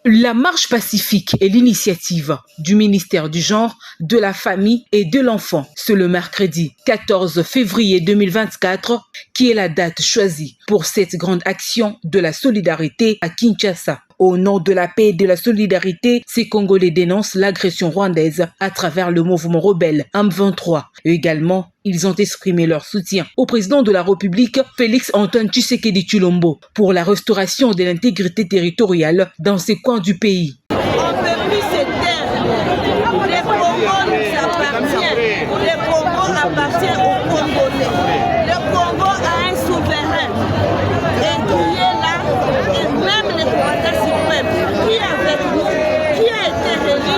La marche pacifique est l'initiative du ministère du Genre, de la Famille et de l'Enfant. C'est le mercredi 14 février 2024 qui est la date choisie pour cette grande action de la solidarité à Kinshasa. Au nom de la paix et de la solidarité, ces Congolais dénoncent l'agression rwandaise à travers le mouvement rebelle M23. Également, ils ont exprimé leur soutien au président de la République, Félix-Antoine Tshisekedi Tshilombo, pour la restauration de l'intégrité territoriale dans ces coins du pays. On ne peut plus se taire. Le Congo nous appartient. Le Congo appartient aux Congolais. Le Congo a un souverain et qui est là, et même le commandant suprême qui est avec nous, qui a été élu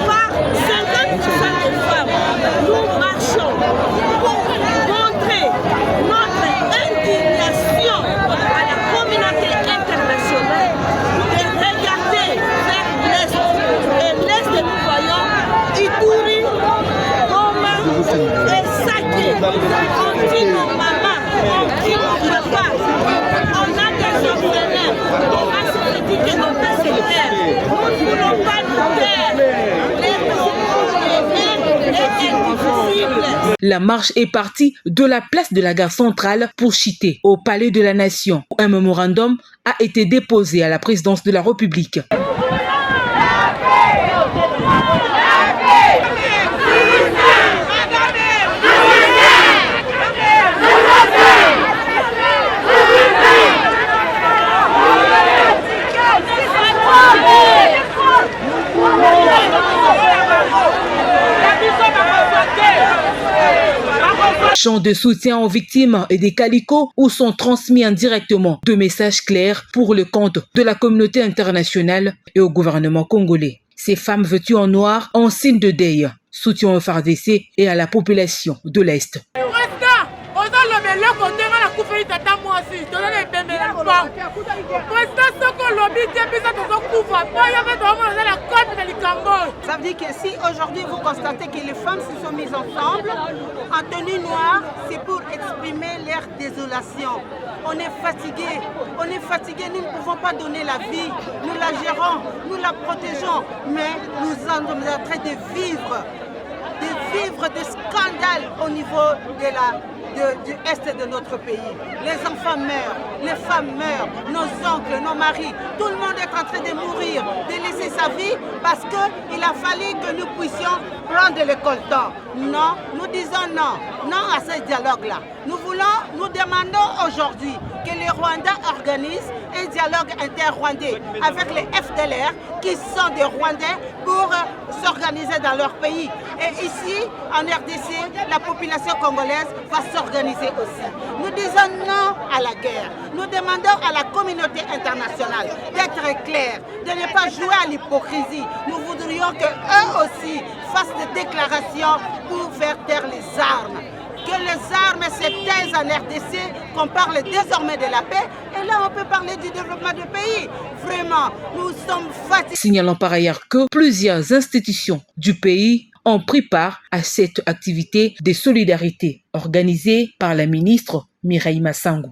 par 50% des femmes. Nous marchons pour montrer notre indignation à la communauté internationale de regarder vers l'Est. Et l'Est, nous voyons Ituri, Goma et Saké. On dit nos mamans, on dit nos papas. On a des orphelins. On se dit que nos pères se taire. Nous ne voulons pas nous taire. Les Congolais est indivisible. La marche est partie de la place de la gare centrale pour Chité, au Palais de la Nation. Un mémorandum a été déposé à la présidence de la République. Chants de soutien aux victimes et des calicots où sont transmis indirectement de messages clairs pour le compte de la communauté internationale et au gouvernement congolais. Ces femmes vêtues en noir en signe de deuil, soutien au FARDC et à la population de l'Est. Ça veut dire que si aujourd'hui vous constatez que les femmes se sont mises ensemble en tenue noire, c'est pour exprimer leur désolation. On est fatigué, nous ne pouvons pas donner la vie, nous la gérons, nous la protégeons, mais nous sommes en train de vivre des scandales au niveau du est de notre pays. Les enfants meurent, les femmes meurent, nos oncles, nos maris, tout le monde est en train de mourir, de laisser sa vie parce qu'il a fallu que nous puissions prendre le coltan. Non, nous disons non à ce dialogue-là. Nous demandons aujourd'hui que les Rwandais organisent un dialogue inter-rwandais avec les FDLR qui sont des Rwandais pour s'organiser dans leur pays. Et ici, en RDC, la population congolaise va s'organiser aussi. Nous disons non à la guerre. Nous demandons à la communauté internationale d'être claire, de ne pas jouer à l'hypocrisie. Nous voudrions qu'eux aussi fassent des déclarations pour faire taire les armes. Que les armes se taisent en RDC, qu'on parle désormais de la paix, et là on peut parler du développement du pays. Vraiment, nous sommes fatigués. Signalant par ailleurs que plusieurs institutions du pays ont pris part à cette activité de solidarité organisée par la ministre Mireille Massango.